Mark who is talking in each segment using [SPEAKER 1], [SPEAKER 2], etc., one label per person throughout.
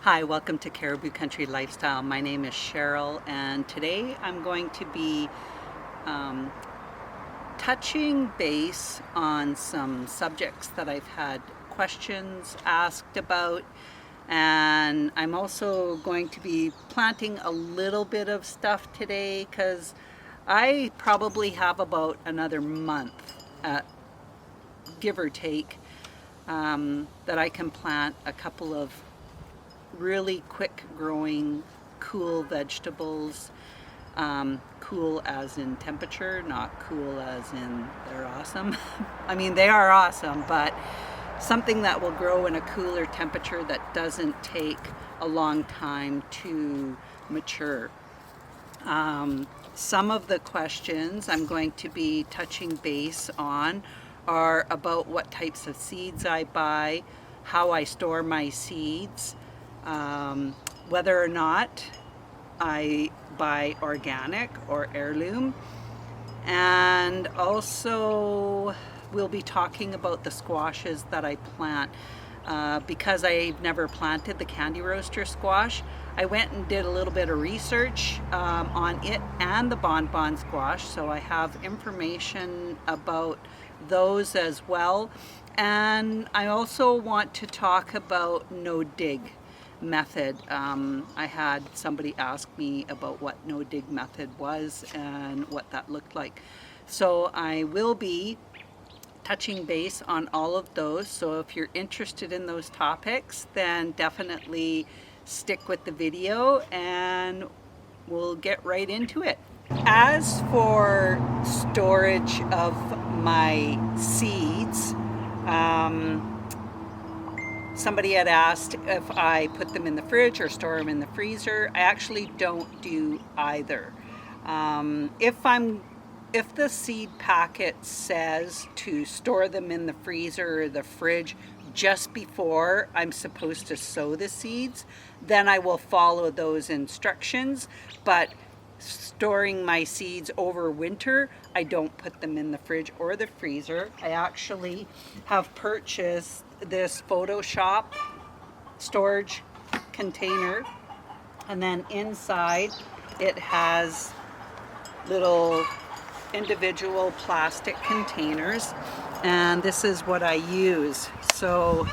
[SPEAKER 1] Hi, welcome to Caribou Country Lifestyle. My name is Cheryl, and today I'm going to be um, touching base on some subjects that I've had questions asked about, and I'm also going to be planting a little bit of stuff today because I probably have about another month, give or take, that I can plant a couple of really quick growing cool vegetables. Cool as in temperature, not cool as in they're awesome. I mean, they are awesome, but something that will grow in a cooler temperature that doesn't take a long time to mature. Some of the questions I'm going to be touching base on are about what types of seeds I buy, how I store my seeds, whether or not I buy organic or heirloom, and also we'll be talking about the squashes that I plant. Because I've never planted the candy roaster squash, I went and did a little bit of research on it and the bonbon squash, so I have information about those as well. And I also want to talk about no dig method. I had somebody ask me about what no dig method was and what that looked like. So I will be touching base on all of those. So if you're interested in those topics, then definitely stick with the video and we'll get right into it. As for storage of my seeds, somebody had asked if I put them in the fridge or store them in the freezer. I actually don't do either. If the seed packet says to store them in the freezer or the fridge just before I'm supposed to sow the seeds, then I will follow those instructions. But storing my seeds over winter, I don't put them in the fridge or the freezer. I actually have purchased this Photoshop storage container, and then inside it has little individual plastic containers, and this is what I use. So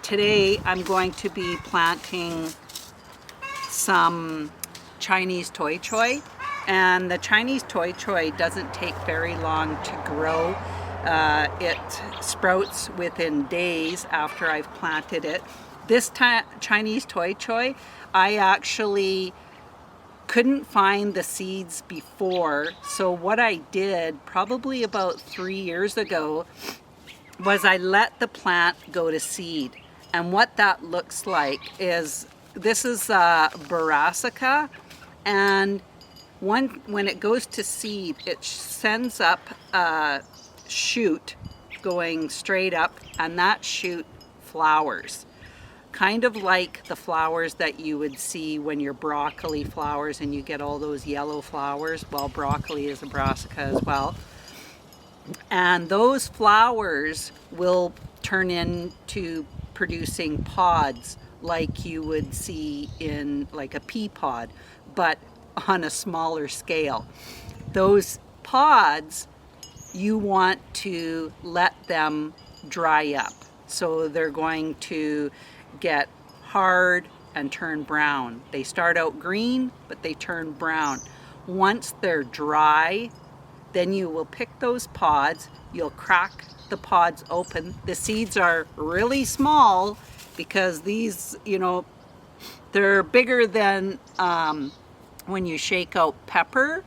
[SPEAKER 1] today I'm going to be planting some Chinese toy choy, and the Chinese toy choy doesn't take very long to grow. It sprouts within days after I've planted it. This Chinese toy choy, I actually couldn't find the seeds before, so what I did probably about 3 years ago was I let the plant go to seed. And what that looks like is, this is brassica, and when it goes to seed, it sends up a shoot going straight up, and that shoot flowers. Kind of like the flowers that you would see when your broccoli flowers and you get all those yellow flowers. Well, broccoli is a brassica as well. And those flowers will turn into producing pods like you would see in like a pea pod, but on a smaller scale. Those pods, you want to let them dry up. So they're going to get hard and turn brown. They start out green, but they turn brown. Once they're dry, then you will pick those pods, you'll crack the pods open. The seeds are really small because these, they're bigger than when you shake out pepper.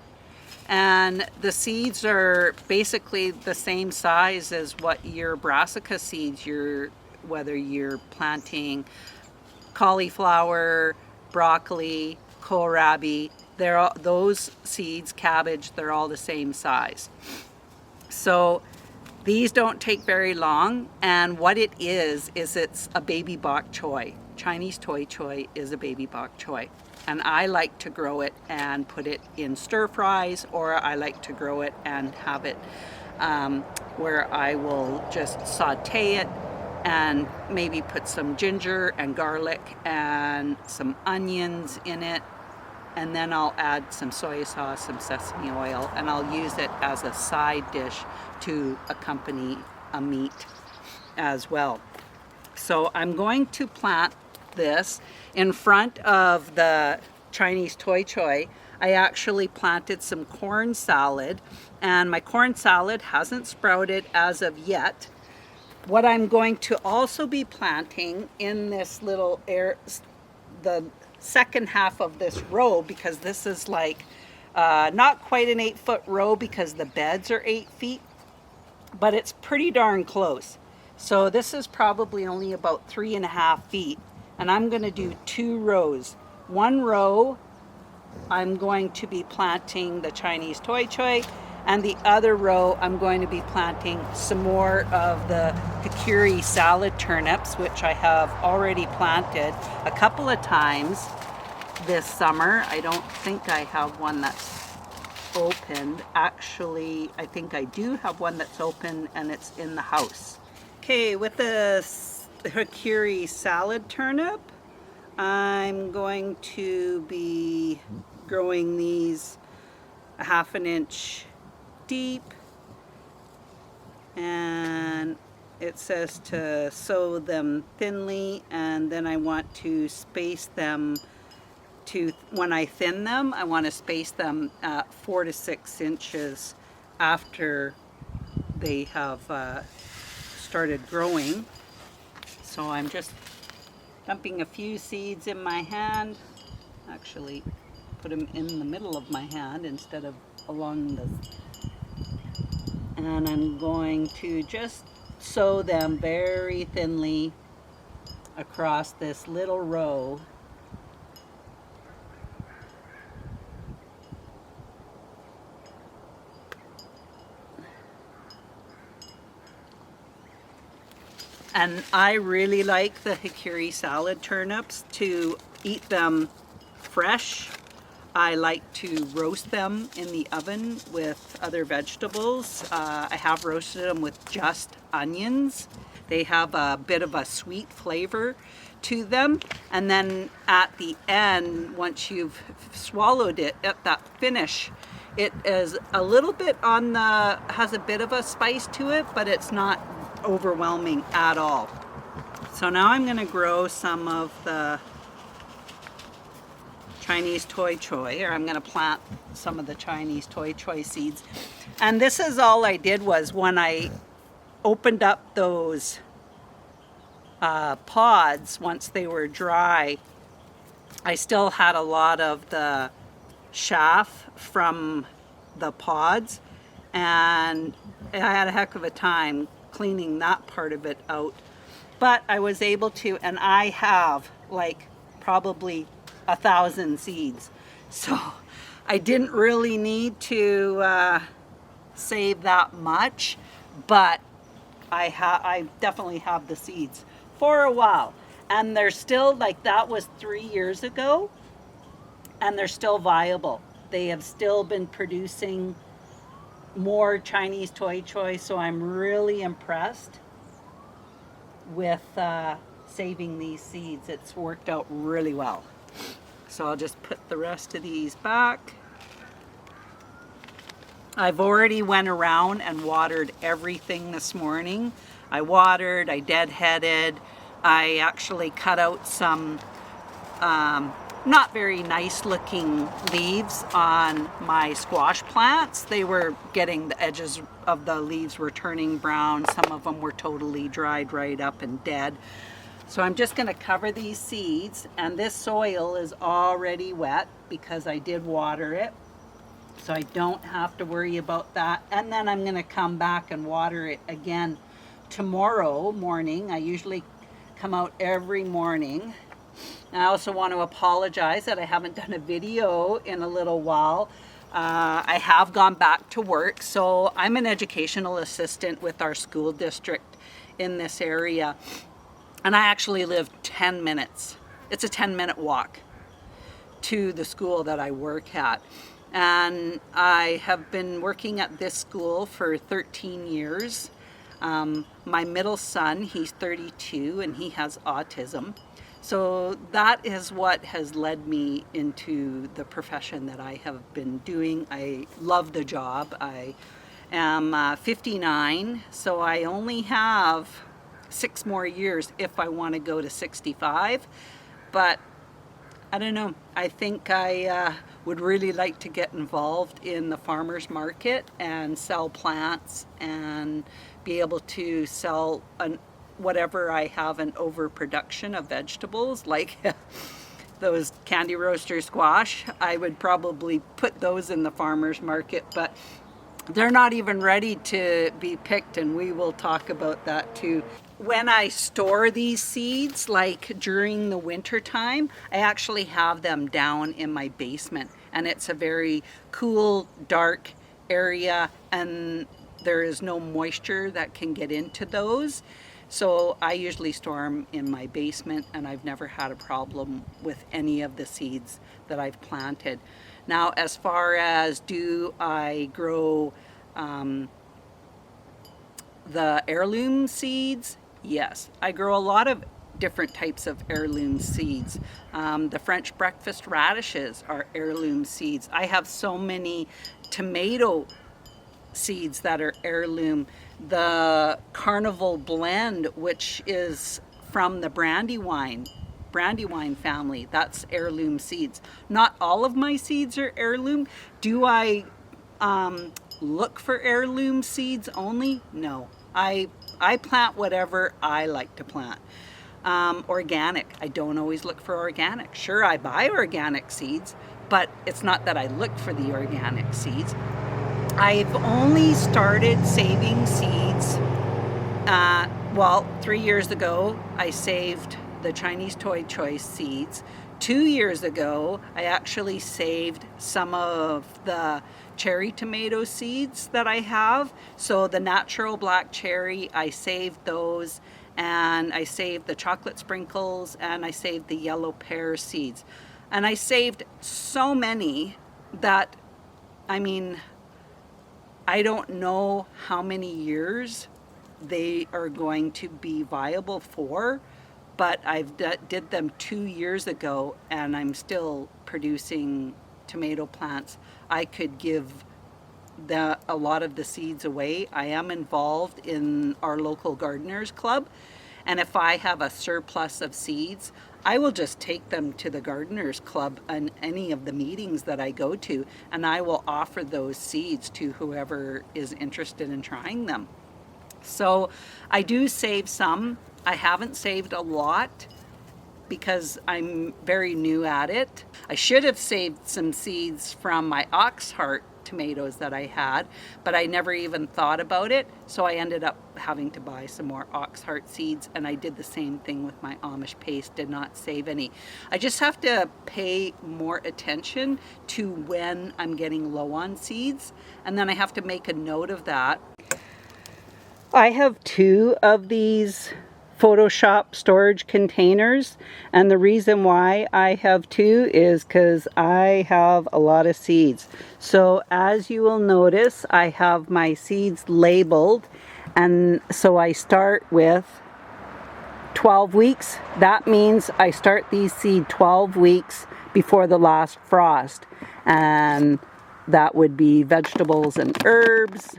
[SPEAKER 1] And the seeds are basically the same size as what your brassica seeds, whether you're planting cauliflower, broccoli, kohlrabi, those seeds, cabbage, they're all the same size. So these don't take very long, and what it is it's a baby bok choy. Chinese toy choy is a baby bok choy. And I like to grow it and put it in stir fries, or I like to grow it and have it where I will just saute it and maybe put some ginger and garlic and some onions in it, and then I'll add some soy sauce, some sesame oil, and I'll use it as a side dish to accompany a meat as well. So I'm going to plant this in front of the Chinese Toi Choy. I actually planted some corn salad, and my corn salad hasn't sprouted as of yet. What I'm going to also be planting in this little the second half of this row, because this is like not quite an 8-foot row because the beds are 8 feet, but it's pretty darn close. So this is probably only about 3.5 feet, and I'm going to do 2 rows. One row I'm going to be planting the Chinese Toi Choy, and the other row I'm going to be planting some more of the hikari salad turnips, which I have already planted a couple of times this summer. I don't think I have one that's opened. Actually, I think I do have one that's open, and it's in the house. Okay, with the hikari salad turnip, I'm going to be growing these 1/2 inch deep, and it says to sow them thinly, and then I want to space them when I thin them, I want to space them at 4 to 6 inches after they have started growing. So I'm just dumping a few seeds in my hand. Actually, put them in the middle of my hand instead of along the, and I'm going to just sow them very thinly across this little row. And I really like the hikari salad turnips to eat them fresh. I like to roast them in the oven with other vegetables. I have roasted them with just onions. They have a bit of a sweet flavor to them. And then at the end, once you've swallowed it, at that finish, it is a little bit has a bit of a spice to it, but it's not overwhelming at all. So now I'm going to grow some of the Chinese Toi Choy, or I'm going to plant some of the Chinese Toi Choy seeds. And this is all I did was when I opened up those pods, once they were dry, I still had a lot of the chaff from the pods, and I had a heck of a time cleaning that part of it out. But I was able to, and I have like probably 1,000 seeds. So I didn't really need to save that much, but I definitely have the seeds for a while. And they're still, like, that was 3 years ago, and they're still viable. They have still been producing more Chinese Toi Choy, so I'm really impressed with saving these seeds. It's worked out really well. So I'll just put the rest of these back. I've already went around and watered everything this morning. I watered, I deadheaded, I actually cut out some not very nice looking leaves on my squash plants. They were getting, the edges of the leaves were turning brown. Some of them were totally dried right up and dead. So I'm just going to cover these seeds, and this soil is already wet because I did water it. So I don't have to worry about that. And then I'm going to come back and water it again tomorrow morning. I usually come out every morning. I also want to apologize that I haven't done a video in a little while. I have gone back to work, so I'm an educational assistant with our school district in this area, and I actually live 10 minutes. It's a 10-minute walk to the school that I work at, and I have been working at this school for 13 years. My middle son, he's 32 and he has autism. So that is what has led me into the profession that I have been doing. I love the job. I am 59, so I only have 6 more years if I want to go to 65. But I don't know. I think I would really like to get involved in the farmer's market and sell plants and be able to sell whatever I have an overproduction of vegetables, like those candy roaster squash. I would probably put those in the farmer's market, but they're not even ready to be picked, and we will talk about that too. When I store these seeds, like during the winter time, I actually have them down in my basement, and it's a very cool, dark area, and there is no moisture that can get into those. So I usually store them in my basement, and I've never had a problem with any of the seeds that I've planted. Now, as far as do I grow the heirloom seeds? Yes, I grow a lot of different types of heirloom seeds. The French breakfast radishes are heirloom seeds. I have so many tomato seeds that are heirloom. The Carnival blend, which is from the Brandywine family, that's heirloom seeds. Not all of my seeds are heirloom. Do I look for heirloom seeds only? No. I plant whatever I like to plant. Organic, I don't always look for organic. Sure, I buy organic seeds, but it's not that I look for the organic seeds. I've only started saving seeds, 3 years ago I saved the Chinese Toy Choice seeds. 2 years ago I actually saved some of the cherry tomato seeds that I have. So the natural black cherry, I saved those, and I saved the chocolate sprinkles, and I saved the yellow pear seeds. And I saved so many that, I mean, I don't know how many years they are going to be viable for, but I did them 2 years ago, and I'm still producing tomato plants. I could give a lot of the seeds away. I am involved in our local gardeners club, and if I have a surplus of seeds, I will just take them to the gardeners club and any of the meetings that I go to, and I will offer those seeds to whoever is interested in trying them. So I do save some. I haven't saved a lot because I'm very new at it. I should have saved some seeds from my oxheart tomatoes that I had, but I never even thought about it, so I ended up having to buy some more oxheart seeds, and I did the same thing with my Amish paste, did not save any. I just have to pay more attention to when I'm getting low on seeds, and then I have to make a note of that. I have 2 of these Photoshop storage containers, and the reason why I have 2 is because I have a lot of seeds. So as you will notice, I have my seeds labeled, and so I start with 12 weeks. That means I start these seeds 12 weeks before the last frost, and that would be vegetables and herbs,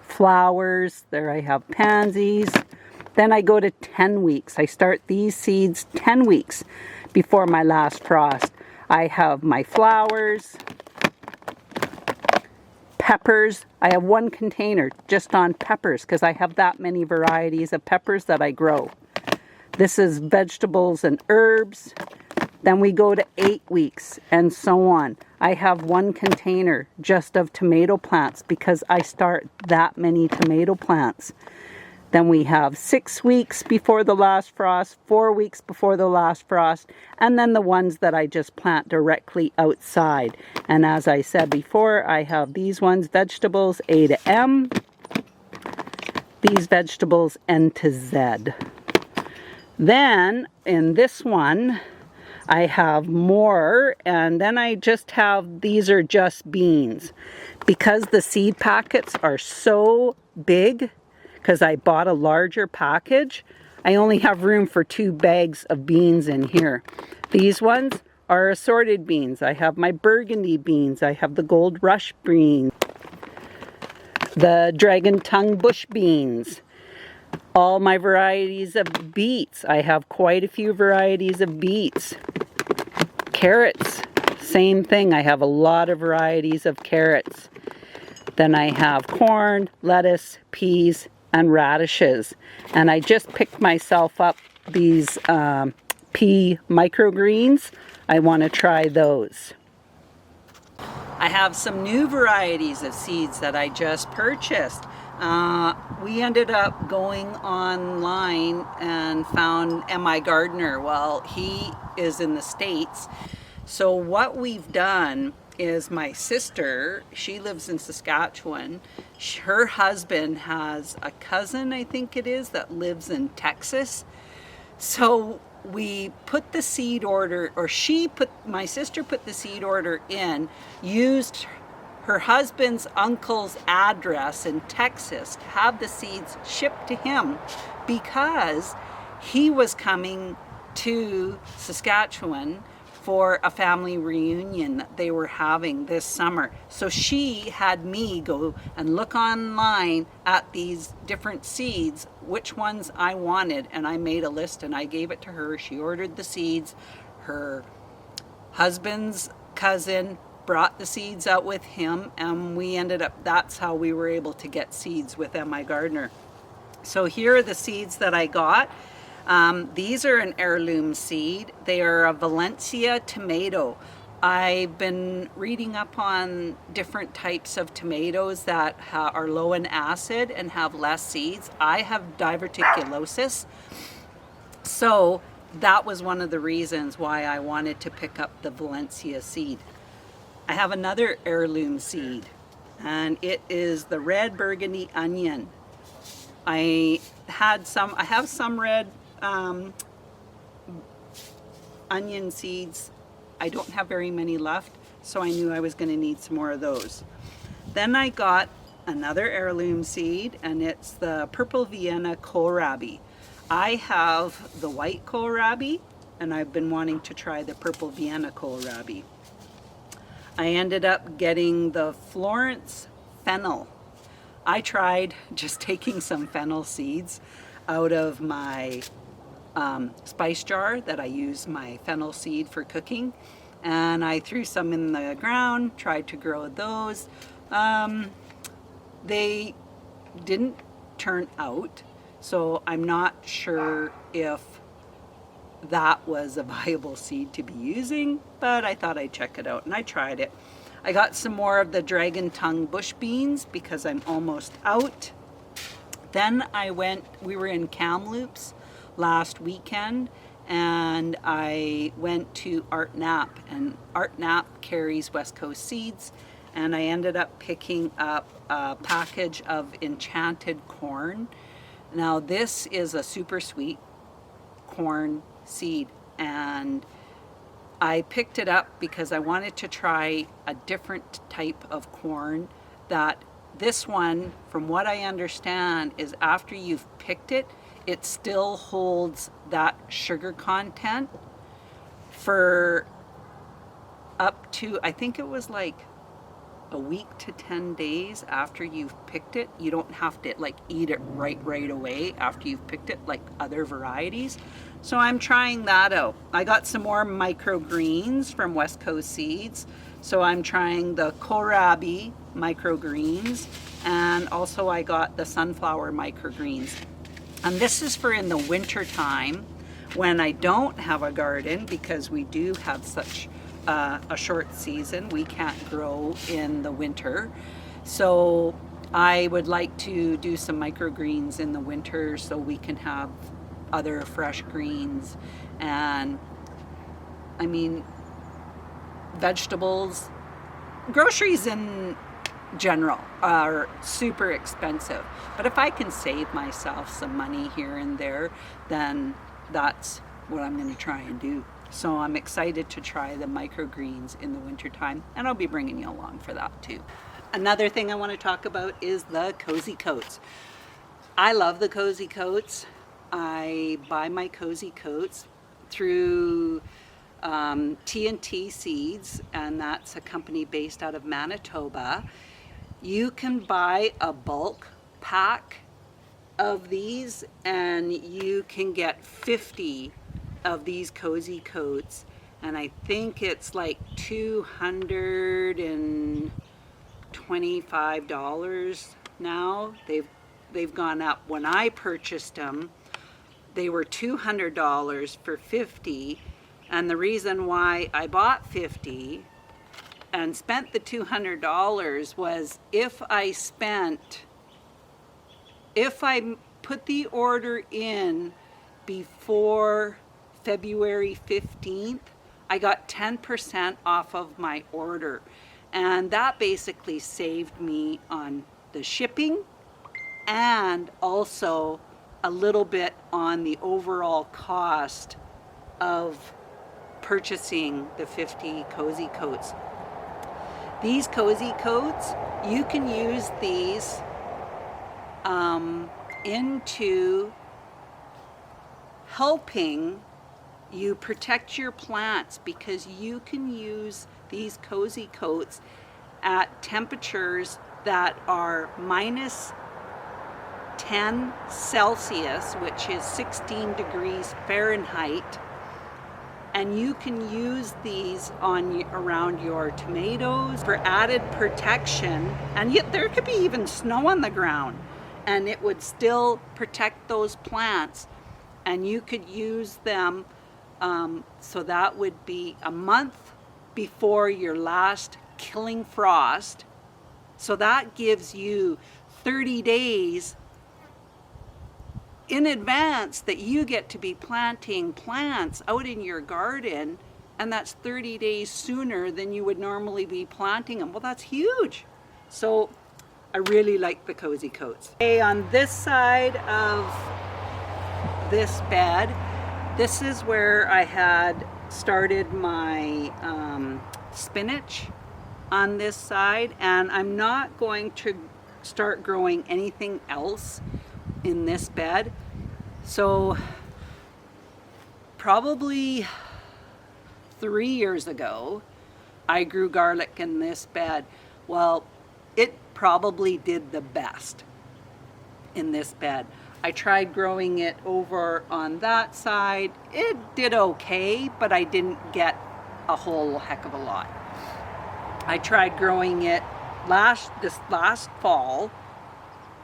[SPEAKER 1] flowers. There I have pansies. Then I go to 10 weeks. I start these seeds 10 weeks before my last frost. I have my flowers, peppers. I have 1 container just on peppers because I have that many varieties of peppers that I grow. This is vegetables and herbs. Then we go to 8 weeks and so on. I have 1 container just of tomato plants because I start that many tomato plants. Then we have 6 weeks before the last frost, 4 weeks before the last frost, and then the ones that I just plant directly outside. And as I said before, I have these ones, vegetables A to M, these vegetables N to Z. Then in this one, I have more, and then I just have, these are just beans. Because the seed packets are so big, because I bought a larger package. I only have room for 2 bags of beans in here. These ones are assorted beans. I have my burgundy beans. I have the gold rush beans, the dragon tongue bush beans, all my varieties of beets. I have quite a few varieties of beets. Carrots, same thing. I have a lot of varieties of carrots. Then I have corn, lettuce, peas, and radishes. And I just picked myself up these pea microgreens. I want to try those. I have some new varieties of seeds that I just purchased. We ended up going online and found M.I. Gardner. Well, he is in the States. So what we've done is my sister, she lives in Saskatchewan. Her husband has a cousin, I think it is, that lives in Texas. So we put the seed order, or my sister put the seed order in, used her husband's uncle's address in Texas to have the seeds shipped to him because he was coming to Saskatchewan for a family reunion that they were having this summer. So she had me go and look online at these different seeds, which ones I wanted, and I made a list and I gave it to her. She ordered the seeds. Her husband's cousin brought the seeds out with him, and we ended up, that's how we were able to get seeds with M.I. Gardner. So here are the seeds that I got. These are an heirloom seed. They are a Valencia tomato. I've been reading up on different types of tomatoes that are low in acid and have less seeds. I have diverticulosis, so that was one of the reasons why I wanted to pick up the Valencia seed. I have another heirloom seed, and it is the red burgundy onion. I have some red onion seeds. I don't have very many left, so I knew I was going to need some more of those. Then I got another heirloom seed, and it's the purple Vienna kohlrabi. I have the white kohlrabi, and I've been wanting to try the purple Vienna kohlrabi. I ended up getting the Florence fennel. I tried just taking some fennel seeds out of my spice jar that I use my fennel seed for cooking, and I threw some in the ground, tried to grow those. They didn't turn out, so I'm not sure if that was a viable seed to be using, but I thought I'd check it out, and I tried it. I got some more of the dragon tongue bush beans because I'm almost out. Then we were in Kamloops last weekend, and I went to Art Knapp, and Art Knapp carries West Coast seeds, and I ended up picking up a package of enchanted corn. Now this is a super sweet corn seed, and I picked it up because I wanted to try a different type of corn. That this one, from what I understand, is after you've picked it, it still holds that sugar content for up to, I think it was like a week to 10 days after you've picked it. You don't have to like eat it right away after you've picked it like other varieties. So I'm trying that out. I got some more microgreens from West Coast Seeds. So I'm trying the kohlrabi microgreens, and also I got the sunflower microgreens. And this is for in the winter time when I don't have a garden, because we do have such a short season. We can't grow in the winter. So I would like to do some microgreens in the winter so we can have other fresh greens. And I mean, vegetables, groceries in general are super expensive, but if I can save myself some money here and there, then that's what I'm going to try and do. So I'm excited to try the microgreens in the wintertime, and I'll be bringing you along for that too. Another thing I want to talk about is the cozy coats. I love the Cozy Coats. I buy my Cozy Coats through T&T Seeds, and that's a company based out of Manitoba. You can buy a bulk pack of these and you can get 50 of these Cozy Coats, and I think it's like $225 now. They've gone up. When I purchased them, they were $200 for 50, and the reason why I bought 50 and spent the $200 was if I put the order in before February 15th, I got 10% off of my order. And that basically saved me on the shipping and also a little bit on the overall cost of purchasing the 50 Cozy Coats. These Cozy Coats, you can use these into helping you protect your plants, because you can use these Cozy Coats at temperatures that are minus 10 Celsius, which is 16 degrees Fahrenheit, and you can use these around your tomatoes for added protection. And yet there could be even snow on the ground and it would still protect those plants, and you could use them so that would be a month before your last killing frost. So that gives you 30 days in advance that you get to be planting plants out in your garden, and that's 30 days sooner than you would normally be planting them. Well, that's huge. So I really like the Cozy Coats. Okay, on this side of this bed, this is where I had started my spinach on this side, and I'm not going to start growing anything else in this bed. So probably 3 years ago, I grew garlic in this bed. Well, it probably did the best in this bed. I tried growing it over on that side. It did okay, but I didn't get a whole heck of a lot. I tried growing it this last fall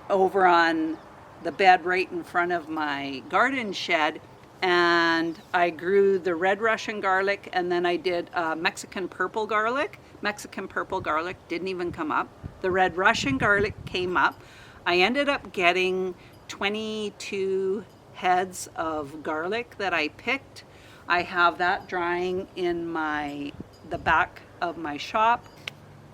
[SPEAKER 1] over on the bed right in front of my garden shed, and I grew the red Russian garlic, and then I did Mexican purple garlic. Mexican purple garlic didn't even come up. The red Russian garlic came up. I ended up getting 22 heads of garlic that I picked. I have that drying in the back of my shop.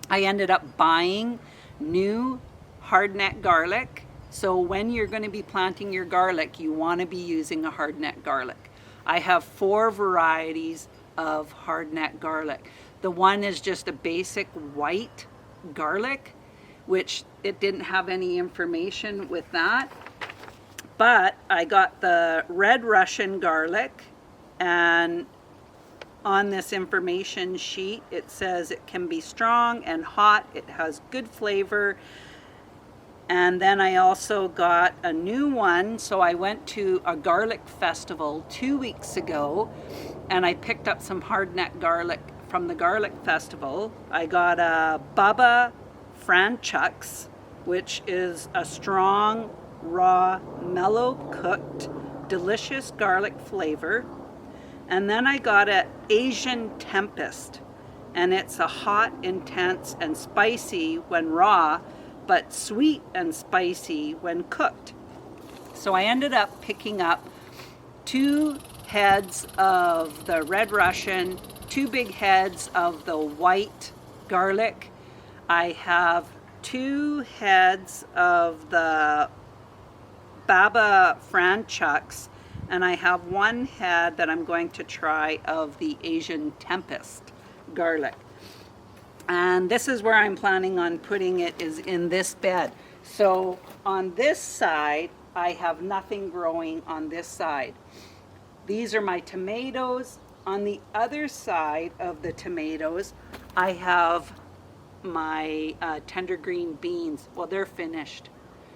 [SPEAKER 1] I ended up buying new hardneck garlic. So when you're going to be planting your garlic, you want to be using a hardneck garlic. I have 4 varieties of hardneck garlic. The one is just a basic white garlic, which it didn't have any information with that. But I got the red Russian garlic, and on this information sheet it says it can be strong and hot, it has good flavor. And then I also got a new one. So I went to a garlic festival 2 weeks ago, and I picked up some hardneck garlic from the garlic festival. I got a Baba Franchux, which is a strong, raw, mellow cooked, delicious garlic flavor. And then I got an Asian Tempest, and it's a hot, intense, and spicy when raw, but sweet and spicy when cooked. So I ended up picking up 2 heads of the red Russian, 2 big heads of the white garlic. I have 2 heads of the Baba Franchux, and I have 1 head that I'm going to try of the Asian Tempest garlic. And this is where I'm planning on putting it, is in this bed. So on this side, I have nothing growing on this side. These are my tomatoes. On the other side of the tomatoes, I have my tender green beans. Well, they're finished.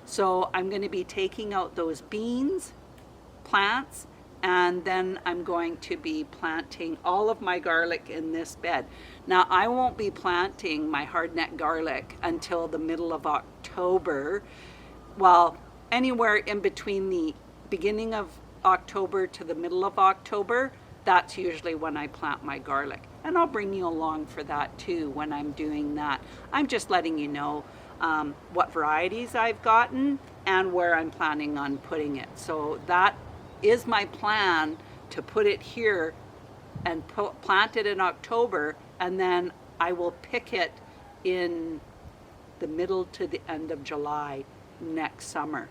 [SPEAKER 1] So I'm going to be taking out those beans plants, and then I'm going to be planting all of my garlic in this bed. Now, I won't be planting my hardneck garlic until the middle of October. Well, anywhere in between the beginning of October to the middle of October, that's usually when I plant my garlic. And I'll bring you along for that too when I'm doing that. I'm just letting you know what varieties I've gotten and where I'm planning on putting it. So that is my plan, to put it here and plant it in October, and then I will pick it in the middle to the end of July next summer.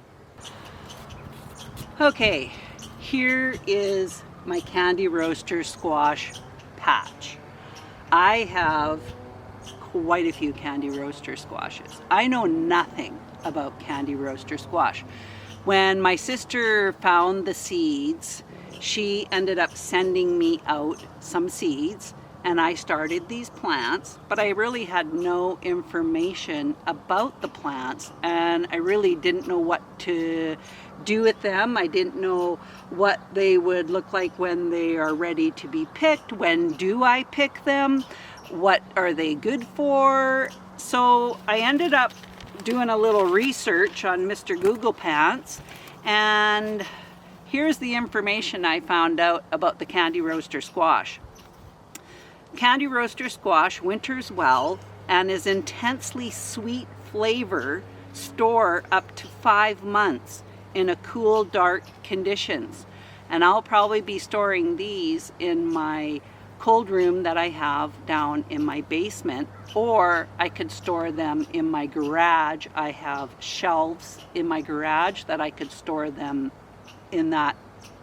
[SPEAKER 1] Okay, here is my candy roaster squash patch. I have quite a few candy roaster squashes. I know nothing about candy roaster squash. When my sister found the seeds, she ended up sending me out some seeds, and I started these plants, but I really had no information about the plants, and I really didn't know what to do with them. I didn't know what they would look like when they are ready to be picked. When do I pick them? What are they good for? So I ended up doing a little research on Mr. Google Pants, and here's the information I found out about the candy roaster squash. Candy roaster squash winters well and is intensely sweet flavor. Store up to 5 months in a cool, dark conditions. And I'll probably be storing these in my cold room that I have down in my basement, or I could store them in my garage. I have shelves in my garage that I could store them in that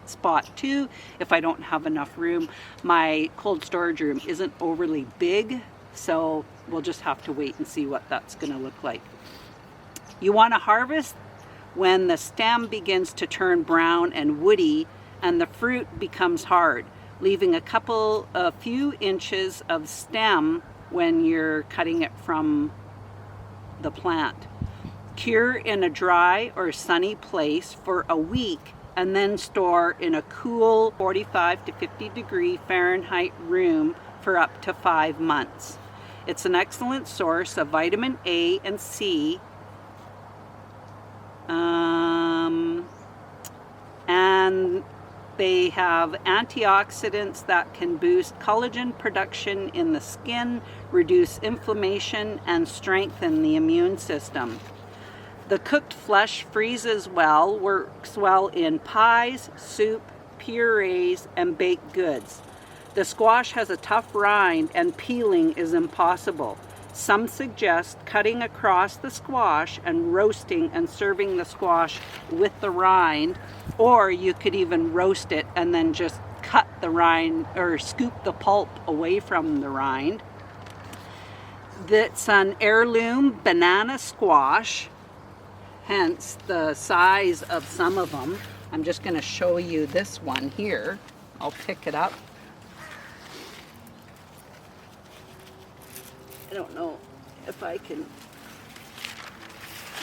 [SPEAKER 1] spot too if I don't have enough room. My cold storage room isn't overly big, so we'll just have to wait and see what that's going to look like. You want to harvest when the stem begins to turn brown and woody and the fruit becomes hard, leaving a few inches of stem when you're cutting it from the plant. Cure in a dry or sunny place for a week and then store in a cool 45 to 50 degree Fahrenheit room for up to 5 months. It's an excellent source of vitamin A and C, and they have antioxidants that can boost collagen production in the skin, reduce inflammation, and strengthen the immune system. The cooked flesh freezes well, works well in pies, soup, purees, and baked goods. The squash has a tough rind and peeling is impossible. Some suggest cutting across the squash and roasting and serving the squash with the rind, or you could even roast it and then just cut the rind or scoop the pulp away from the rind. That's an heirloom banana squash, hence the size of some of them. I'm just going to show you this one here. I'll pick it up. I don't know if I can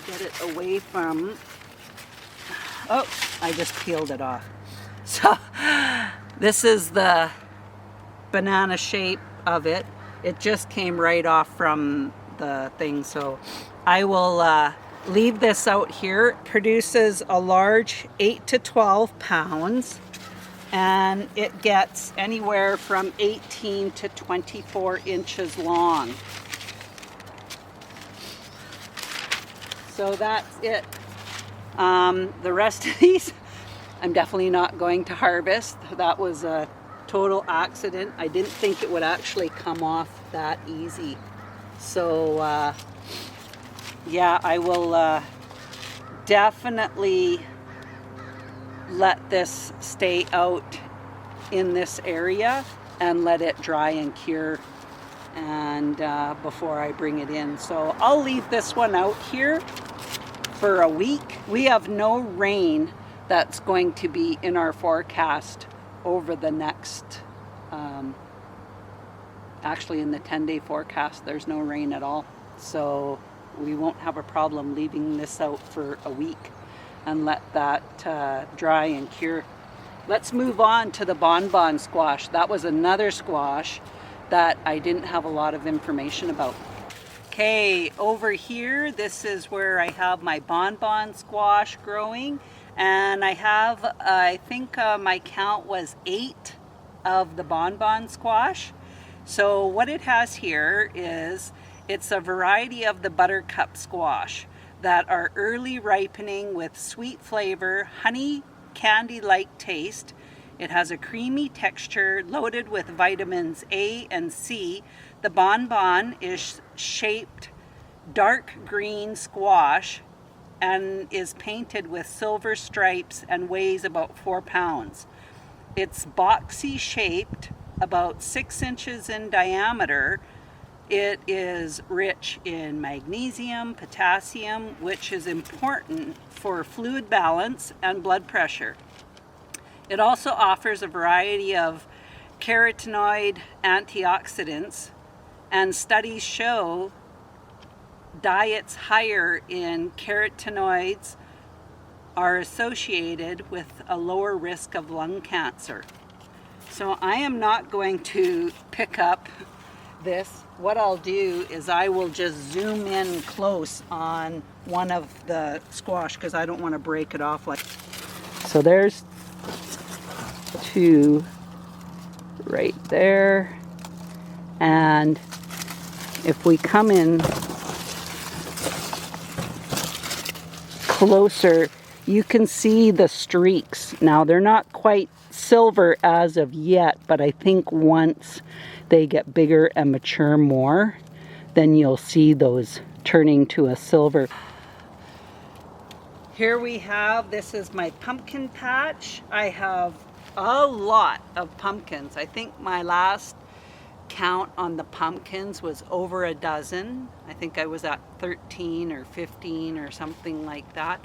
[SPEAKER 1] get it away from, oh, I just peeled it off. So this is the banana shape of it. It just came right off from the thing. So I will leave this out here. It produces a large 8 to 12 pounds. And it gets anywhere from 18 to 24 inches long. So that's it. The rest of these, I'm definitely not going to harvest. That was a total accident. I didn't think it would actually come off that easy. So yeah, I will definitely let this stay out in this area and let it dry and cure and before I bring it in. So I'll leave this one out here for a week. We have no rain that's going to be in our forecast over the next, actually in the 10-day forecast, there's no rain at all. So we won't have a problem leaving this out for a week and let that dry and cure. Let's move on to the bonbon squash. That was another squash that I didn't have a lot of information about. Okay, over here, this is where I have my bonbon squash growing, and I have, I think my count was 8 of the bonbon squash. So what it has here is, it's a variety of the buttercup squash that are early ripening with sweet flavor, honey candy-like taste. It has a creamy texture loaded with vitamins A and C. The bonbon is shaped dark green squash and is painted with silver stripes and weighs about 4 pounds. It's boxy shaped, about 6 inches in diameter. It is rich in magnesium, potassium, which is important for fluid balance and blood pressure. It also offers a variety of carotenoid antioxidants, and studies show diets higher in carotenoids are associated with a lower risk of lung cancer. So I am not going to pick up this. What I'll do is I will just zoom in close on one of the squash because I don't want to break it off. So there's 2 right there, and if we come in closer, you can see the streaks. Now they're not quite silver as of yet, but I think once they get bigger and mature more, then you'll see those turning to a silver. Here we have, this is my pumpkin patch. I have a lot of pumpkins. I think my last count on the pumpkins was over a dozen. I think I was at 13 or 15 or something like that.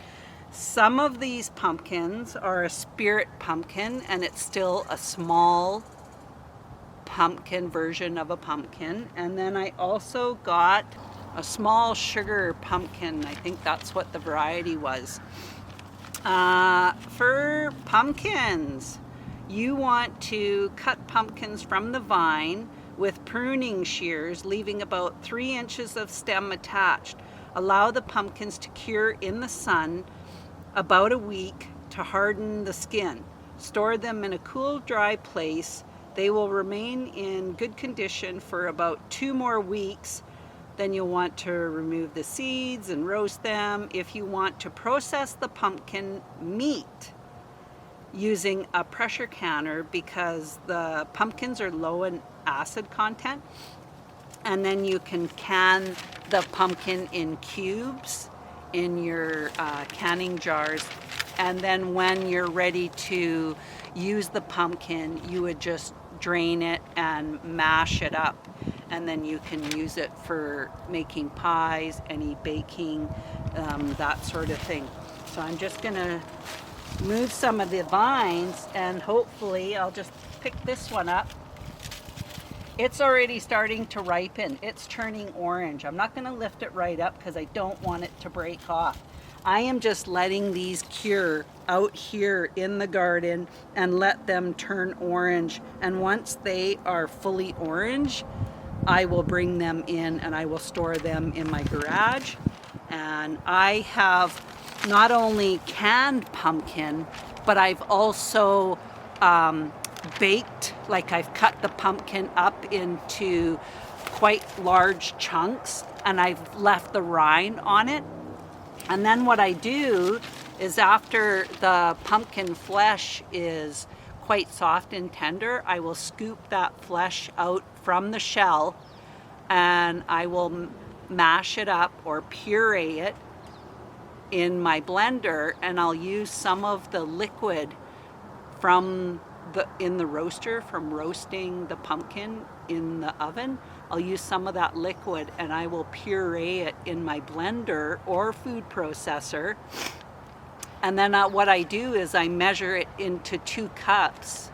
[SPEAKER 1] Some of these pumpkins are a spirit pumpkin, and it's still a small pumpkin version of a pumpkin. And then I also got a small sugar pumpkin. I think that's what the variety was. For pumpkins, you want to cut pumpkins from the vine with pruning shears, leaving about 3 inches of stem attached. Allow the pumpkins to cure in the sun about a week to harden the skin. Store them in a cool, dry place. They will remain in good condition for about 2 more weeks. Then you'll want to remove the seeds and roast them. If you want to process the pumpkin meat using a pressure canner, because the pumpkins are low in acid content, and then you can can the pumpkin in cubes in your canning jars, and then when you're ready to use the pumpkin, you would just drain it and mash it up, and then you can use it for making pies, any baking, that sort of thing. So I'm just gonna move some of the vines, and hopefully I'll just pick this one up. It's already starting to ripen. It's turning orange. I'm not going to lift it right up because I don't want it to break off. I am just letting these cure out here in the garden and let them turn orange. And once they are fully orange, I will bring them in and I will store them in my garage. And I have not only canned pumpkin, but I've also baked, like I've cut the pumpkin up into quite large chunks and I've left the rind on it. And then what I do is, after the pumpkin flesh is quite soft and tender, I will scoop that flesh out from the shell and I will mash it up or puree it in my blender, and I'll use some of the liquid from in the roaster from roasting the pumpkin in the oven, I'll use some of that liquid and I will puree it in my blender or food processor. And then what I do is I measure it into 2 cups,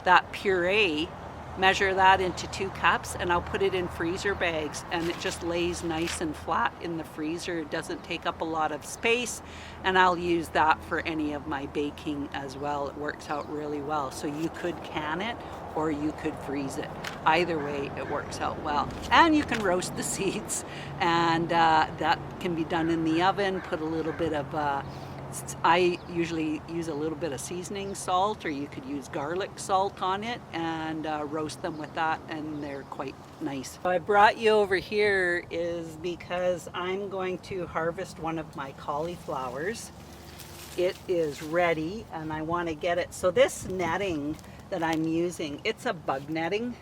[SPEAKER 1] that puree, measure that into 2 cups, and I'll put it in freezer bags, and it just lays nice and flat in the freezer. It doesn't take up a lot of space, and I'll use that for any of my baking as well. It works out really well. So you could can it or you could freeze it. Either way, it works out well. And you can roast the seeds, and that can be done in the oven. Put a little bit of I usually use a little bit of seasoning salt, or you could use garlic salt on it, and roast them with that, and they're quite nice. I brought you over here is because I'm going to harvest one of my cauliflowers. It is ready and I want to get it. So this netting that I'm using, it's a bug netting,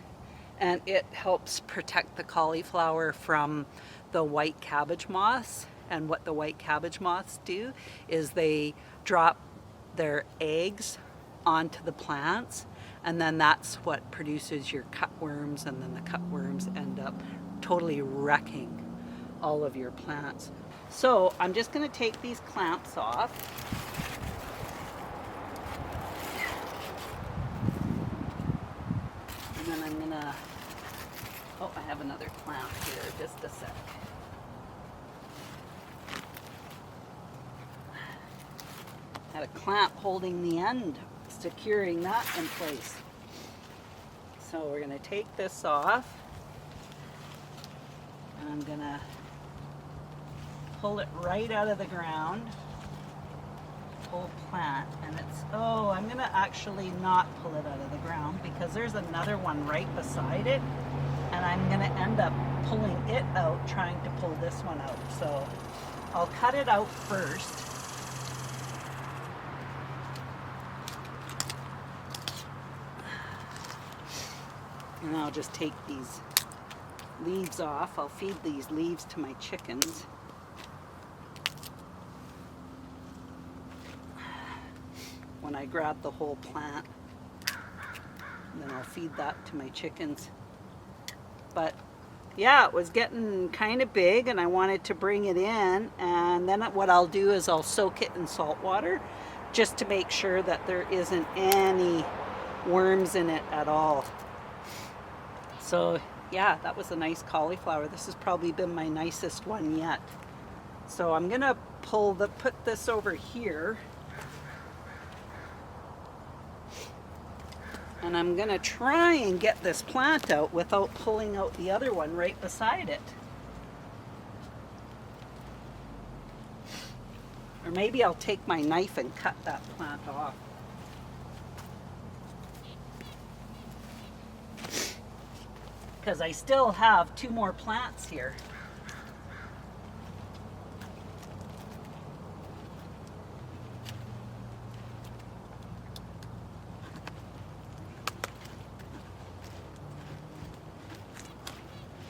[SPEAKER 1] and it helps protect the cauliflower from the white cabbage moths. And what the white cabbage moths do is they drop their eggs onto the plants, and then that's what produces your cutworms, and then the cutworms end up totally wrecking all of your plants. So I'm just going to take these clamps off. And then I'm going to, oh, I have another clamp here, just a sec. Had a clamp holding the end, securing that in place. So we're going to take this off, and I'm going to pull it right out of the ground, whole plant, and it's, oh, I'm going to actually not pull it out of the ground because there's another one right beside it, and I'm going to end up pulling it out, trying to pull this one out. So I'll cut it out first. And I'll just take these leaves off. I'll feed these leaves to my chickens. When I grab the whole plant, then I'll feed that to my chickens. But yeah, it was getting kind of big and I wanted to bring it in, and then what I'll do is I'll soak it in salt water just to make sure that there isn't any worms in it at all. So yeah, that was a nice cauliflower. This has probably been my nicest one yet. So I'm gonna put this over here, and I'm gonna try and get this plant out without pulling out the other one right beside it. Or maybe I'll take my knife and cut that plant off. Because I still have 2 more plants here.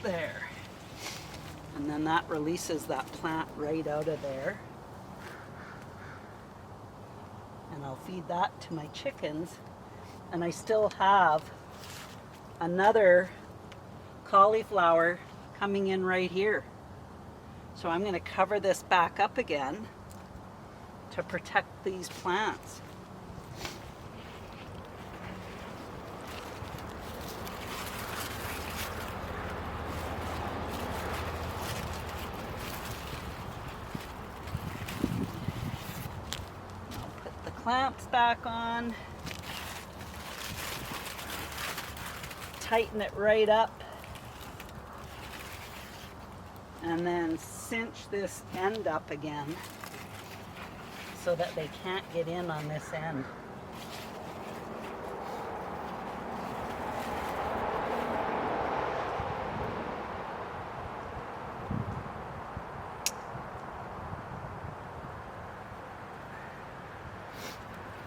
[SPEAKER 1] There. And then that releases that plant right out of there. And I'll feed that to my chickens. And I still have another cauliflower coming in right here. So I'm going to cover this back up again to protect these plants. I'll put the clamps back on, tighten it right up, and then cinch this end up again so that they can't get in on this end.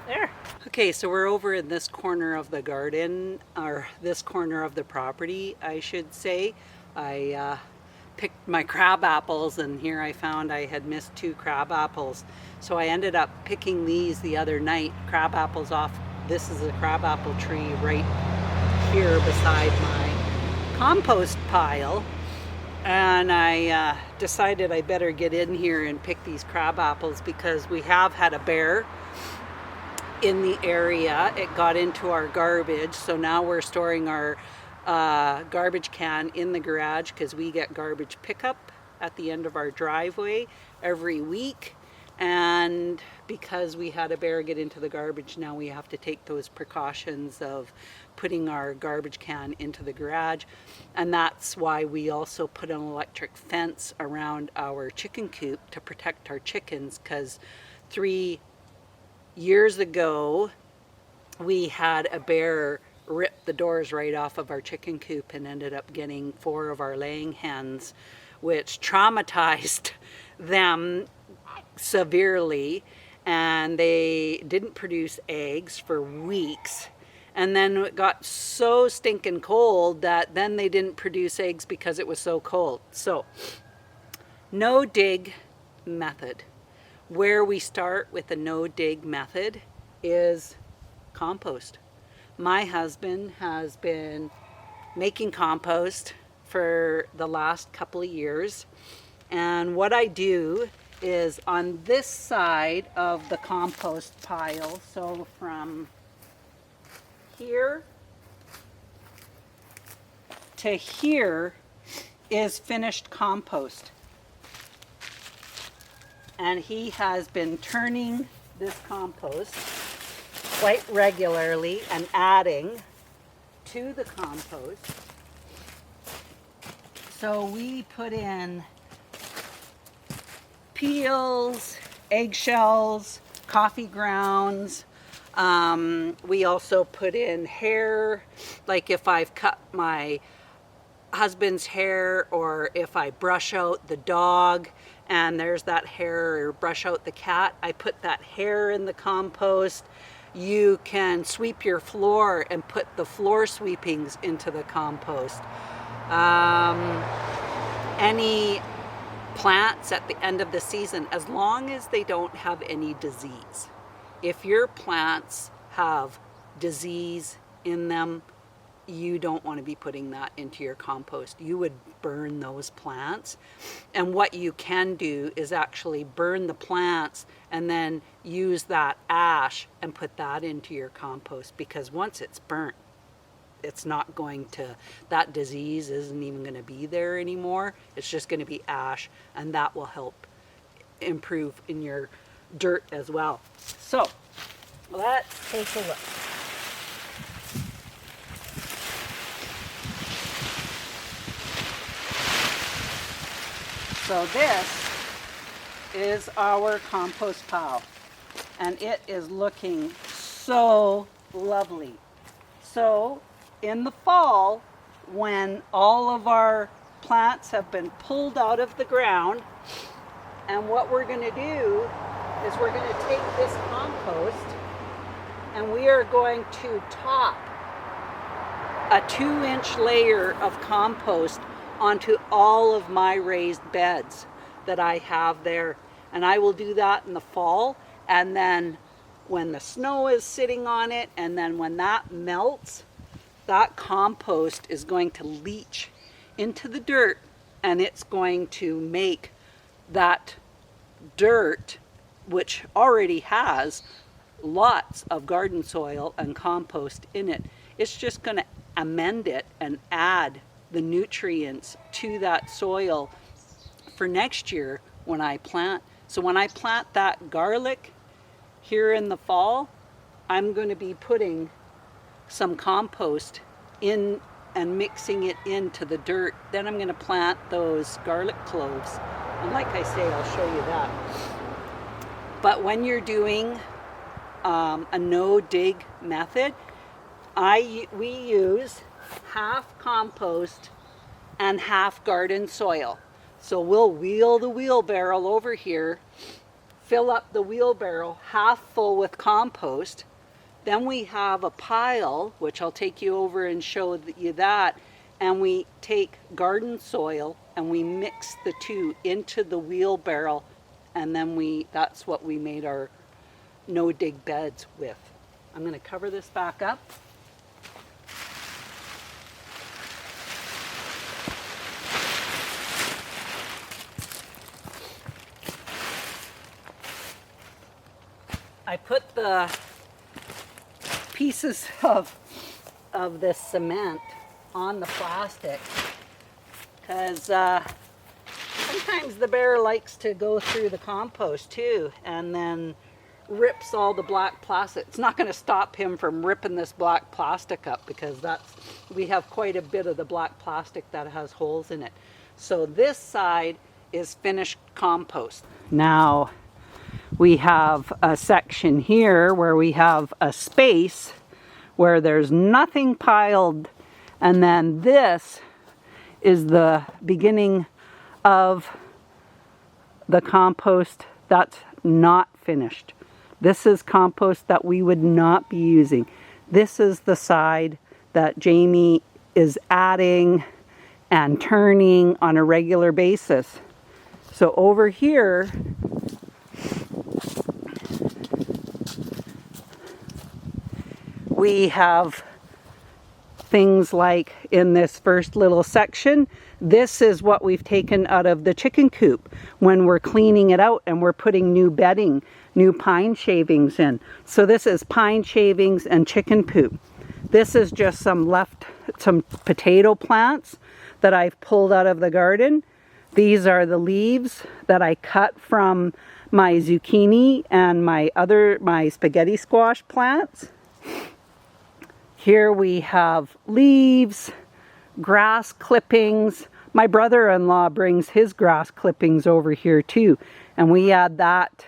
[SPEAKER 1] There. Okay, so we're over in this corner of the garden, or this corner of the property, I should say. I picked my crab apples, and here I found I had missed 2 crab apples. So I ended up picking these the other night, crab apples off this is a crabapple tree right here beside my compost pile. And I decided I better get in here and pick these crab apples because we have had a bear in the area. It got into our garbage, so now we're storing our garbage can in the garage because we get garbage pickup at the end of our driveway every week. And because we had a bear get into the garbage, now we have to take those precautions of putting our garbage can into the garage. And that's why we also put an electric fence around our chicken coop to protect our chickens, because 3 years ago we had a bear rip the doors right off of our chicken coop and ended up getting 4 of our laying hens, which traumatized them severely, and they didn't produce eggs for weeks. And then it got so stinking cold that then they didn't produce eggs because it was so cold. So, no dig method. Where we start with the no dig method is compost. My husband has been making compost for the last couple of years. And what I do is on this side of the compost pile, so from here to here is finished compost. And he has been turning this compost quite regularly and adding to the compost. So we put in peels, eggshells, coffee grounds. We also put in hair, like if I've cut my husband's hair or if I brush out the dog and there's that hair, or brush out the cat, I put that hair in the compost. You can sweep your floor and put the floor sweepings into the compost. Any plants at the end of the season, as long as they don't have any disease. If your plants have disease in them, you don't want to be putting that into your compost. You would burn those plants. And what you can do is actually burn the plants and then use that ash and put that into your compost, because once it's burnt, it's not going to, that disease isn't even going to be there anymore. It's just going to be ash, and that will help improve in your dirt as well. So let's take a look. So this is our compost pile, and it is looking so lovely. So in the fall, when all of our plants have been pulled out of the ground, and what we're going to do is we're going to take this compost and we are going to top a 2-inch layer of compost onto all of my raised beds that I have there. And I will do that in the fall, and then when the snow is sitting on it, and then when that melts, that compost is going to leach into the dirt, and it's going to make that dirt, which already has lots of garden soil and compost in it, it's just going to amend it and add the nutrients to that soil for next year when I plant. So when I plant that garlic here in the fall, I'm going to be putting some compost in and mixing it into the dirt. Then I'm going to plant those garlic cloves. And like I say, I'll show you that. But when you're doing a no-dig method, we use half compost and half garden soil. So we'll wheel the wheelbarrow over here, fill up the wheelbarrow half full with compost. Then we have a pile, which I'll take you over and show you that, and we take garden soil and we mix the two into the wheelbarrow, and then that's what we made our no-dig beds with. I'm going to cover this back up. I put the pieces of this cement on the plastic because sometimes the bear likes to go through the compost too and then rips all the black plastic. It's not going to stop him from ripping this black plastic up because we have quite a bit of the black plastic that has holes in it. So this side is finished compost. Now we have a section here where we have a space where there's nothing piled, and then this is the beginning of the compost that's not finished. This is compost that we would not be using. This is the side that Jamie is adding and turning on a regular basis. So over here, we have things like in this first little section, this is what we've taken out of the chicken coop when we're cleaning it out and we're putting new bedding, new pine shavings in. So this is pine shavings and chicken poop. This is just some potato plants that I've pulled out of the garden. These are the leaves that I cut from my zucchini and my spaghetti squash plants. Here we have leaves, grass clippings. My brother-in-law brings his grass clippings over here too, and we add that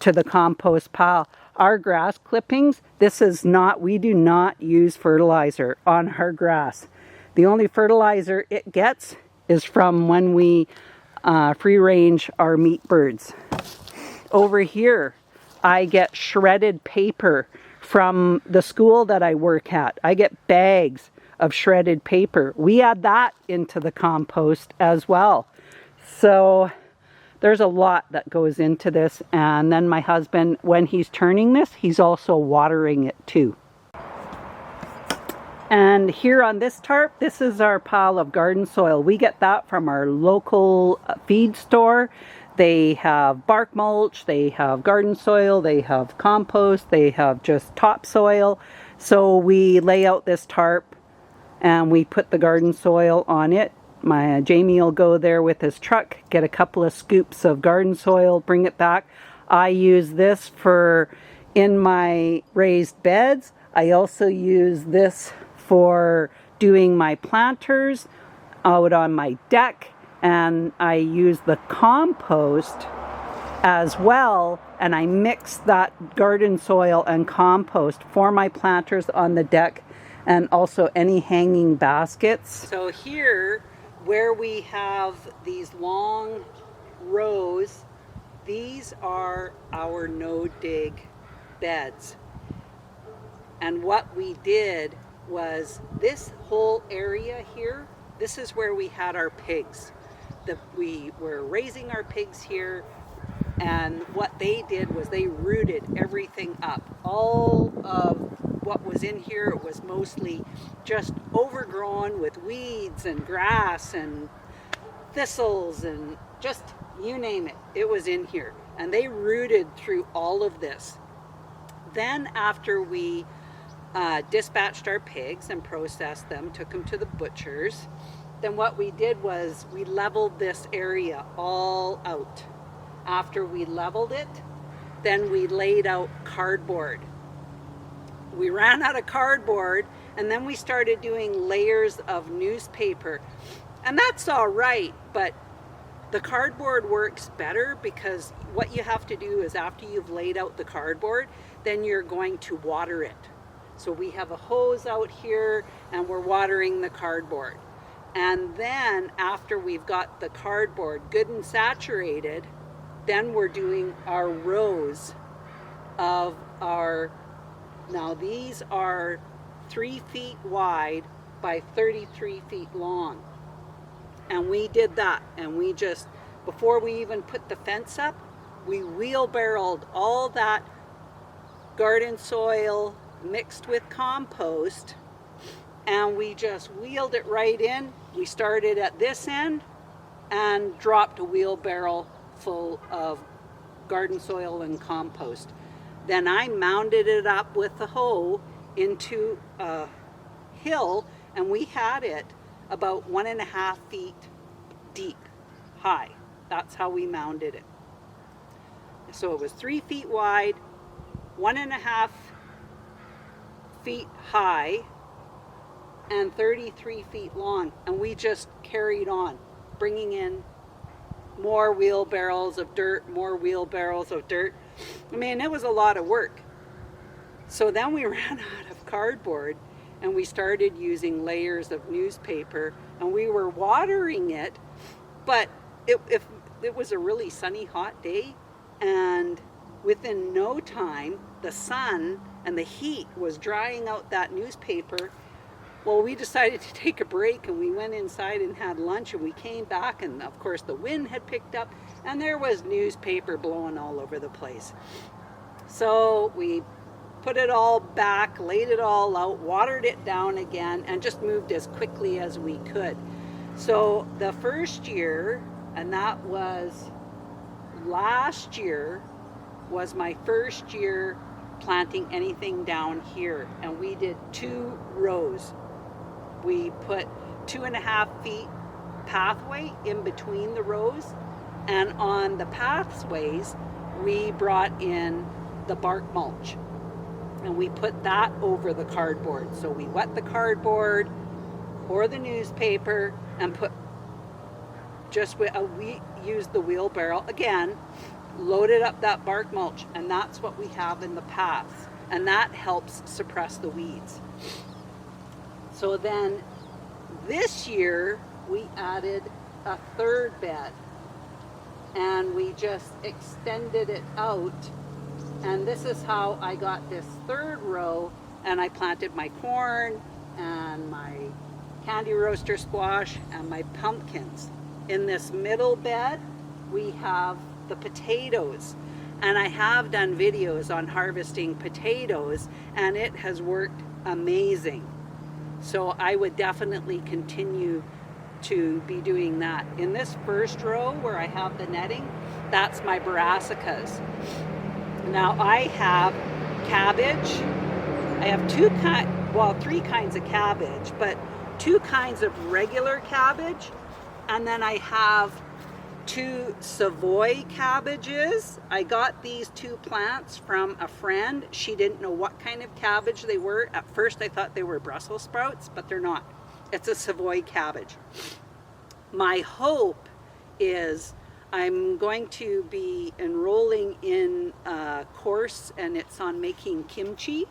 [SPEAKER 1] to the compost pile. Our grass clippings, we do not use fertilizer on our grass. The only fertilizer it gets is from when we free range our meat birds. Over here, I get shredded paper from the school that I work at. I get bags of shredded paper. We add that into the compost as well. So there's a lot that goes into this. And then my husband, when he's turning this, he's also watering it too. And here on this tarp, this is our pile of garden soil. We get that from our local feed store. They have bark mulch, they have garden soil, they have compost, they have just topsoil. So we lay out this tarp and we put the garden soil on it. Jamie will go there with his truck, get a couple of scoops of garden soil, bring it back. I use this in my raised beds. I also use this for doing my planters out on my deck. And I use the compost as well, and I mix that garden soil and compost for my planters on the deck and also any hanging baskets. So here, where we have these long rows, these are our no-dig beds. And what we did was this whole area here, this is where we had our pigs. We were raising our pigs here, and what they did was they rooted everything up. All of what was in here was mostly just overgrown with weeds and grass and thistles and just you name it, it was in here. And they rooted through all of this. Then after we dispatched our pigs and processed them, took them to the butchers, then what we did was we leveled this area all out. After we leveled it, then we laid out cardboard. We ran out of cardboard, and then we started doing layers of newspaper. And that's all right, but the cardboard works better because what you have to do is after you've laid out the cardboard, then you're going to water it. So we have a hose out here, and we're watering the cardboard. And then after we've got the cardboard good and saturated, then we're doing our rows of now these are 3 feet wide by 33 feet long. And we did that, and we just, before we even put the fence up, we wheelbarrowed all that garden soil mixed with compost, and we just wheeled it right in. We started at this end and dropped a wheelbarrow full of garden soil and compost. Then I mounded it up with the hoe into a hill, and we had it about 1.5 feet deep, high. That's how we mounded it. So it was 3 feet wide, 1.5 feet high, and 33 feet long. And we just carried on, bringing in more wheelbarrows of dirt, more wheelbarrows of dirt. I mean, it was a lot of work. So then we ran out of cardboard, and we started using layers of newspaper, and we were watering it, but if it was a really sunny, hot day, and within no time, the sun and the heat was drying out that newspaper. Well, we decided to take a break, and we went inside and had lunch, and we came back, and of course the wind had picked up, and there was newspaper blowing all over the place. So we put it all back, laid it all out, watered it down again, and just moved as quickly as we could. So the first year, and that was last year, was my first year planting anything down here, and we did 2 rows. We put 2.5 feet pathway in between the rows, and on the pathways we brought in the bark mulch, and we put that over the cardboard. So we wet the cardboard or the newspaper and put we used the wheelbarrow again, loaded up that bark mulch, and that's what we have in the paths, and that helps suppress the weeds. So then this year we added a 3rd bed, and we just extended it out, and this is how I got this 3rd row, and I planted my corn and my candy roaster squash and my pumpkins. In this middle bed we have the potatoes, and I have done videos on harvesting potatoes, and it has worked amazing. So I would definitely continue to be doing that. In this first row where I have the netting, that's my brassicas. Now I have cabbage. I have 3 kinds of cabbage, but 2 kinds of regular cabbage, and then I have 2 Savoy cabbages. I got these 2 plants from a friend. She didn't know what kind of cabbage they were. At first I thought they were Brussels sprouts, but they're not. It's a Savoy cabbage. My hope is I'm going to be enrolling in a course, and it's on making kimchi.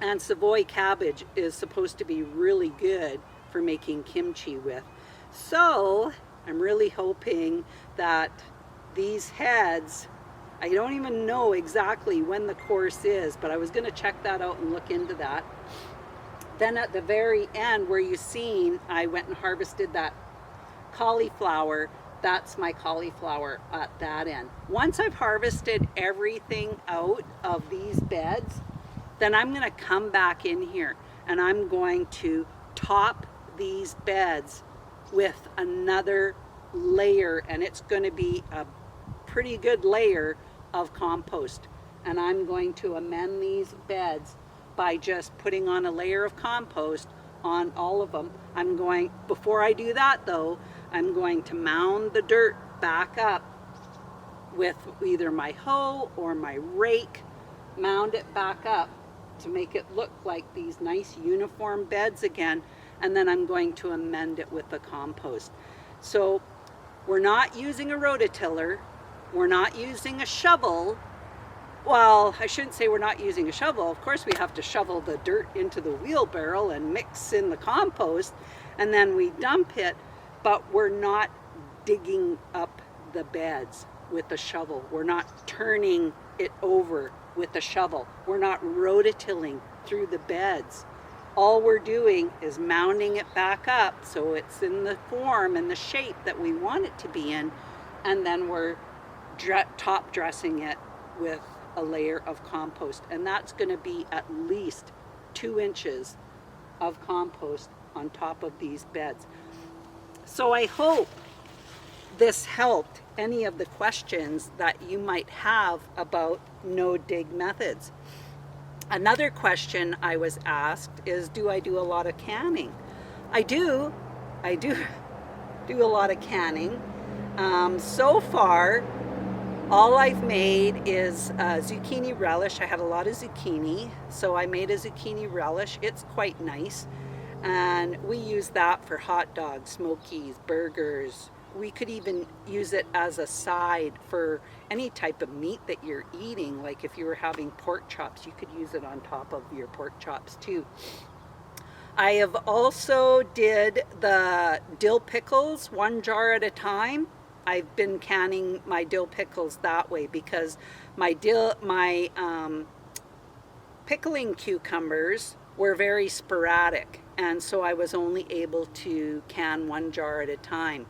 [SPEAKER 1] And Savoy cabbage is supposed to be really good for making kimchi with. So I'm really hoping that these heads, I don't even know exactly when the course is, but I was going to check that out and look into that. Then at the very end where you've seen, I went and harvested that cauliflower. That's my cauliflower at that end. Once I've harvested everything out of these beds, then I'm going to come back in here and I'm going to top these beds with another layer, and it's going to be a pretty good layer of compost. And I'm going to amend these beds by just putting on a layer of compost on all of them. Before I do that though, I'm going to mound the dirt back up with either my hoe or my rake, mound it back up to make it look like these nice uniform beds again, and then I'm going to amend it with the compost. So we're not using a rototiller, we're not using a shovel. Well, I shouldn't say we're not using a shovel. Of course we have to shovel the dirt into the wheelbarrow and mix in the compost, and then we dump it, but we're not digging up the beds with the shovel. We're not turning it over with the shovel. We're not rototilling through the beds. All we're doing is mounding it back up so it's in the form and the shape that we want it to be in, and then we're top dressing it with a layer of compost, and that's going to be at least 2 inches of compost on top of these beds. So I hope this helped any of the questions that you might have about no-dig methods. Another question I was asked is, do I do a lot of canning? I do do a lot of canning. So far, all I've made is zucchini relish. I had a lot of zucchini, so I made a zucchini relish. It's quite nice, and we use that for hot dogs, smokies, burgers. We could even use it as a side for any type of meat that you're eating. Like if you were having pork chops, you could use it on top of your pork chops too. I have also did the dill pickles 1 jar at a time. I've been canning my dill pickles that way because my pickling cucumbers were very sporadic, and so I was only able to can 1 jar at a time.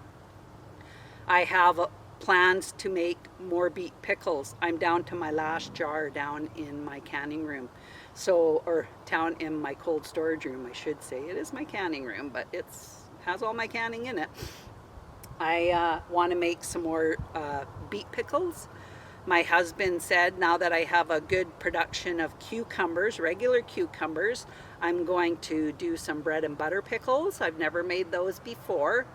[SPEAKER 1] I have plans to make more beet pickles. I'm down to my last jar down in my canning room. So, or down in my cold storage room, I should say. It is my canning room, but it has all my canning in it. I want to make some more beet pickles. My husband said now that I have a good production of cucumbers, regular cucumbers, I'm going to do some bread and butter pickles. I've never made those before.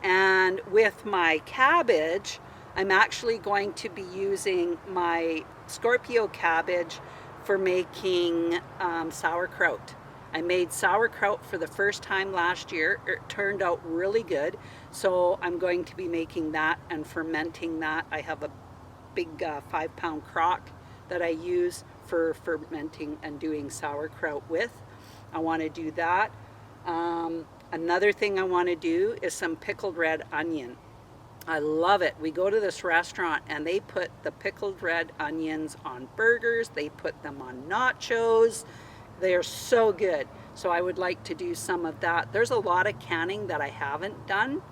[SPEAKER 1] And with my cabbage, I'm actually going to be using my Scorpio cabbage for making sauerkraut. I made sauerkraut for the first time last year. It turned out really good. So I'm going to be making that and fermenting that. I have a big 5-pound crock that I use for fermenting and doing sauerkraut with. I want to do that. Another thing I want to do is some pickled red onion. I love it. We go to this restaurant and they put the pickled red onions on burgers. They put them on nachos. They're so good. So I would like to do some of that. There's a lot of canning that I haven't done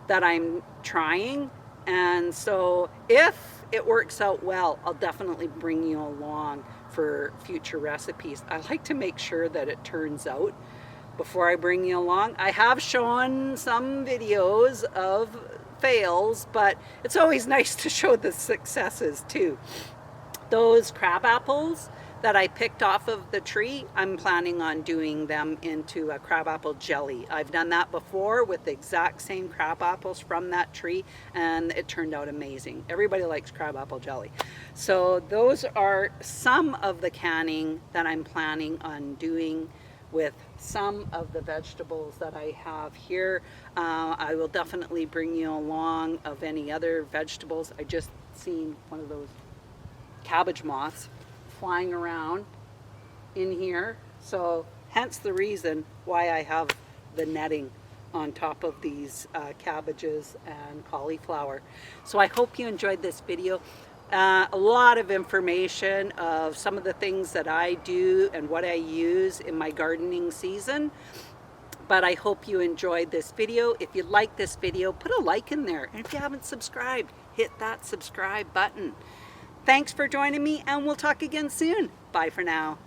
[SPEAKER 1] that I'm trying. And so if it works out well, I'll definitely bring you along for future recipes. I like to make sure that it turns out before I bring you along. I have shown some videos of fails, but it's always nice to show the successes too. Those crab apples that I picked off of the tree, I'm planning on doing them into a crabapple jelly. I've done that before with the exact same crab apples from that tree, and it turned out amazing. Everybody likes crabapple jelly. So those are some of the canning that I'm planning on doing with some of the vegetables that I have here. I will definitely bring you along of any other vegetables. I just seen one of those cabbage moths flying around in here, so hence the reason why I have the netting on top of these cabbages and cauliflower. So I hope you enjoyed this video. A lot of information of some of the things that I do and what I use in my gardening season. But I hope you enjoyed this video. If you like this video, put a like in there. And if you haven't subscribed, hit that subscribe button. Thanks for joining me, and we'll talk again soon. Bye for now.